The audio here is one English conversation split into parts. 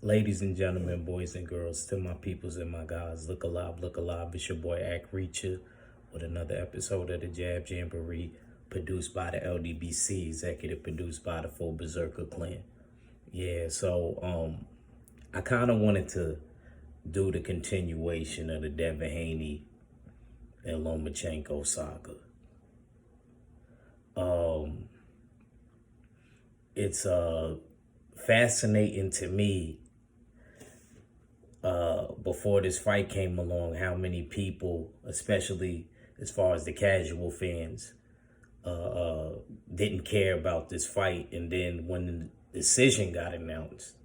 Ladies and gentlemen, boys and girls, to my peoples and my guys, look alive, look alive. It's your boy Act Reacher with another episode of the Jab Jamboree, produced by the LDBC, executive produced by the full Berserker clan. I kind of wanted to do the continuation of the Devin Haney and Lomachenko saga. It's fascinating to me before this fight came along, how many people, especially as far as the casual fans, didn't care about this fight. And then when the decision got announced,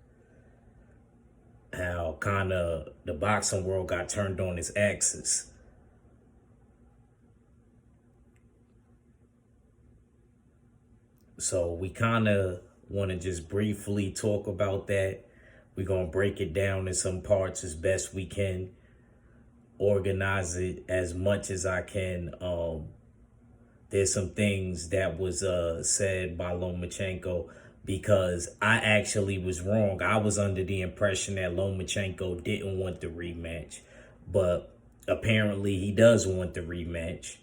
how kind of the boxing world got turned on its axis. So we kind of want to just briefly talk about that. We're going to break it down in some parts as best we can, organize it as much as I can. There's some things that was said by Lomachenko because I actually was wrong. I was under the impression that Lomachenko didn't want the rematch, but apparently he does want the rematch.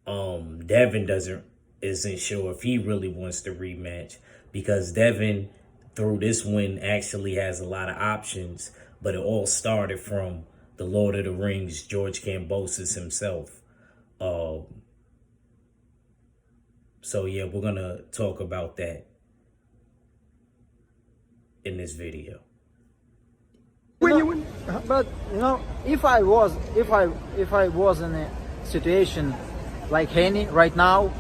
Devin isn't sure if he really wants the rematch because Devin, through this win, actually has a lot of options, but it all started from the Lord of the Rings, George Kambosos himself. So yeah, we're gonna talk about that in this video. But if I was in a situation like Haney right now,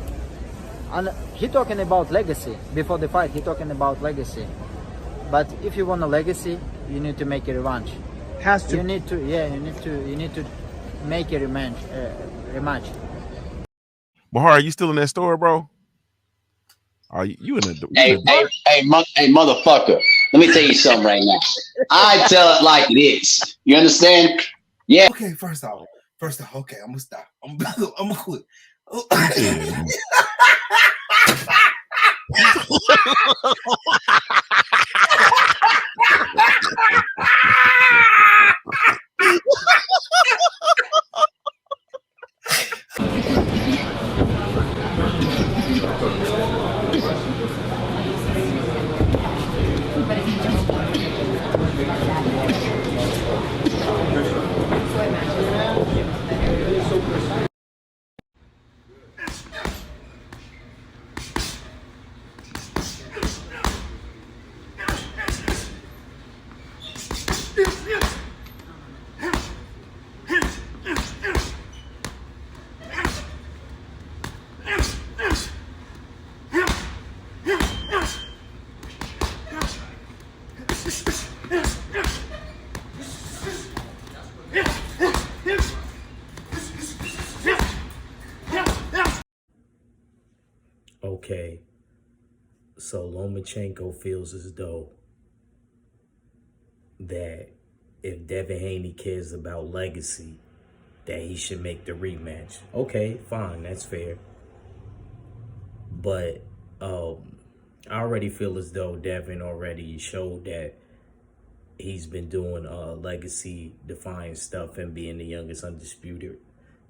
and he talking about legacy before the fight, he talking about legacy. But if you want a legacy, you need to make a revanche. Has to. You need to make a rematch. Bahar, are you still in that store, bro? Are you in the? Hey, motherfucker! Let me tell you something right now. I tell it like it is. You understand? Yeah. Okay, first off, okay, I'm gonna stop. I'm gonna quit. Okay, so Lomachenko feels as though that if Devin Haney cares about legacy, that he should make the rematch. Okay, fine, that's fair. But I already feel as though Devin already showed that he's been doing legacy defying stuff and being the youngest undisputed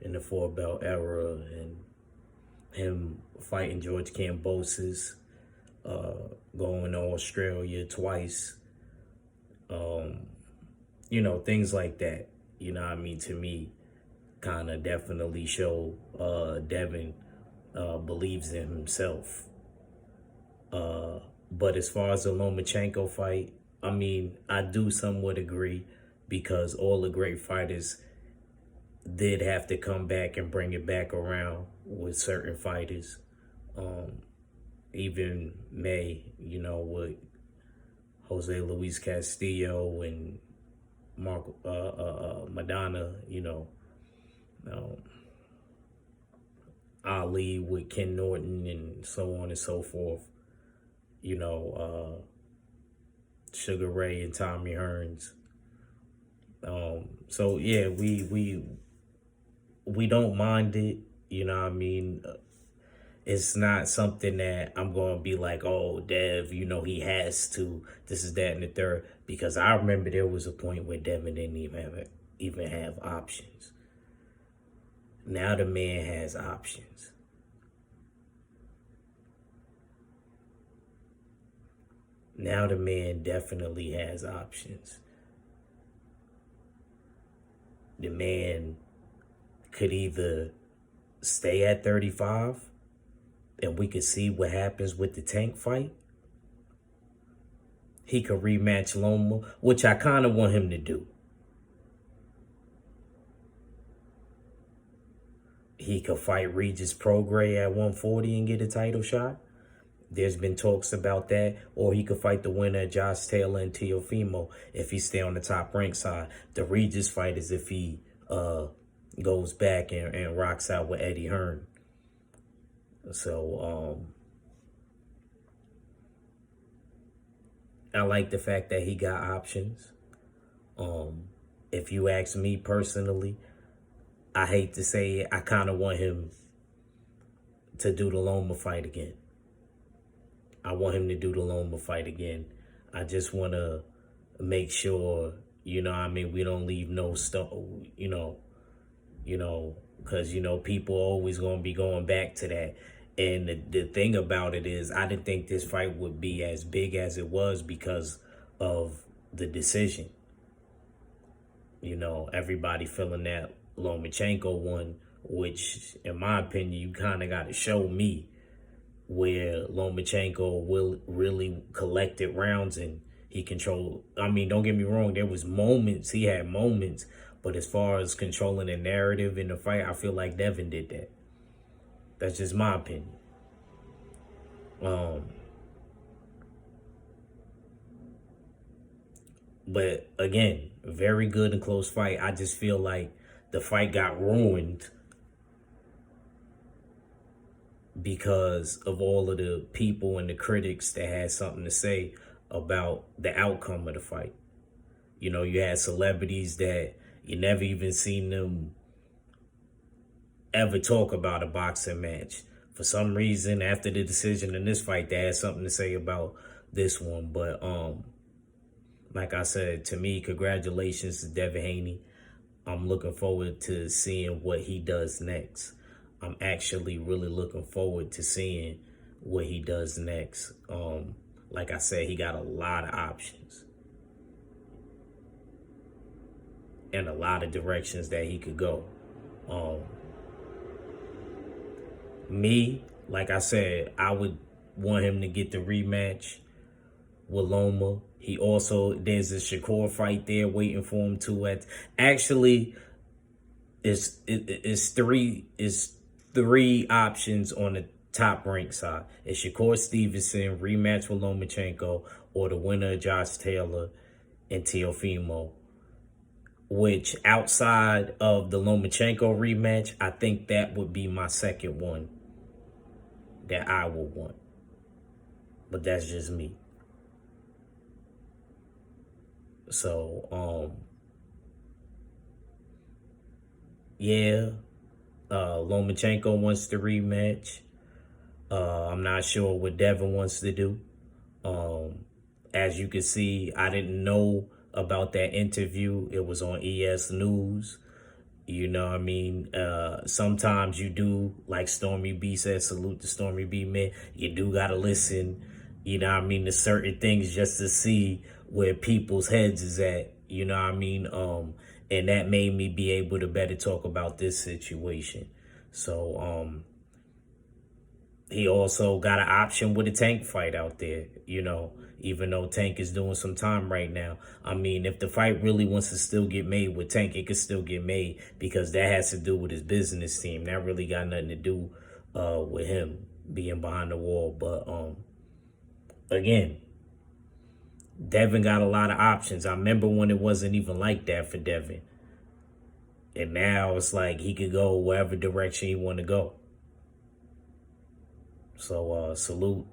in the 4-belt era, and him fighting George Kambosos, going to Australia twice, things like that. You know what I mean? To me, kind of definitely show Devin believes in himself. But as far as the Lomachenko fight, I mean, I do somewhat agree because all the great fighters did have to come back and bring it back around with certain fighters. Even May, with Jose Luis Castillo and Mark Madonna, Ali with Ken Norton and so on and so forth. Sugar Ray and Tommy Hearns. So yeah, we don't mind it. You know what I mean? It's not something that I'm going to be like, oh, Dev, you know, he has to, this is that and the third. Because I remember there was a point where Devin didn't even have options. Now the man has options. Now the man definitely has options. The man could either stay at 35 and we could see what happens with the Tank fight. He could rematch Loma, which I kind of want him to do. He could fight Regis Prograis at 140 and get a title shot. There's been talks about that. Or he could fight the winner, Josh Taylor and Teofimo, if he stay on the top rank side. The Regis fight is if he goes back and rocks out with Eddie Hearn. So, I like the fact that he got options. If you ask me personally, I hate to say it, I kind of want him to do the Loma fight again. I want him to do the Loma fight again. I just want to make sure, you know what I mean, we don't leave no stuff, you know, because, you know, people always going to be going back to that. And the thing about it is, I didn't think this fight would be as big as it was because of the decision. You know, everybody feeling that Lomachenko won, which, in my opinion, you kind of got to show me where Lomachenko will really collected rounds and he controlled. I mean, don't get me wrong, there was moments, he had moments, but as far as controlling the narrative in the fight, I feel like Devin did that. That's just my opinion. But again, very good and close fight. I just feel like the fight got ruined because of all of the people and the critics that had something to say about the outcome of the fight. You know, you had celebrities that you never even seen them ever talk about a boxing match. For some reason, after the decision in this fight, they had something to say about this one. But like I said, to me, congratulations to Devin Haney. I'm looking forward to seeing what he does next. I'm actually really looking forward to seeing what he does next. Like I said, he got a lot of options and a lot of directions that he could go. Me, like I said, I would want him to get the rematch with Loma. He also, there's a Shakur fight there waiting for him too. Actually, it's three options on the top rank side. It's Shakur Stevenson, rematch with Lomachenko, or the winner of Josh Taylor and Teofimo. Which, outside of the Lomachenko rematch, I think that would be my second one that I would want. But that's just me. So, yeah, Lomachenko wants the rematch. I'm not sure what Devin wants to do. As you can see, I didn't know about that interview. It was on ES News. You know what I mean? Sometimes you do, like Stormy B said, salute to Stormy B, man. You do got to listen, you know what I mean, to certain things just to see where people's heads is at, you know what I mean? And that made me be able to better talk about this situation. So, he also got an option with a Tank fight out there, you know, even though Tank is doing some time right now. I mean, if the fight really wants to still get made with Tank, it could still get made because that has to do with his business team. That really got nothing to do with him being behind the wall. But again, Devin got a lot of options. I remember when it wasn't even like that for Devin. And now it's like he could go wherever direction he want to go. So salute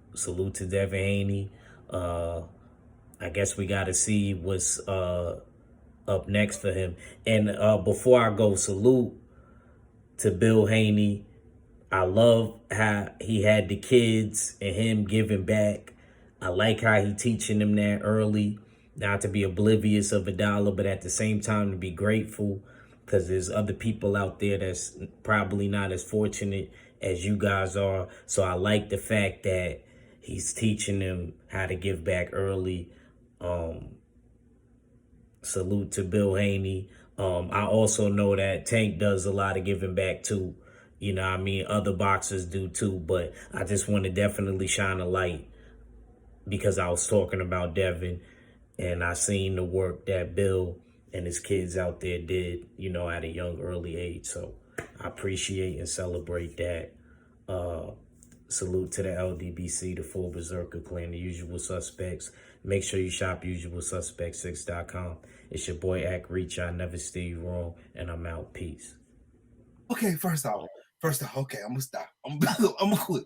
to Devin Haney. I guess we got to see what's up next for him. And before I go, salute to Bill Haney. I love how he had the kids and him giving back. I like how he teaching them that early, not to be oblivious of a dollar, but at the same time to be grateful, because there's other people out there that's probably not as fortunate as you guys are. So I like the fact that he's teaching them how to give back early. Salute to Bill Haney. I also know that Tank does a lot of giving back too. You know what I mean? Other boxers do too, but I just want to definitely shine a light because I was talking about Devin and I seen the work that Bill and his kids out there did, you know, at a young, early age. So I appreciate and celebrate that. Salute to the LDBC, the Full Berserker Clan, the Usual Suspects. Make sure you shop usualsuspects6.com. It's your boy Act Reach. I never steer you wrong, and I'm out. Peace. Okay, first off, okay, I'm gonna stop. I'm gonna quit.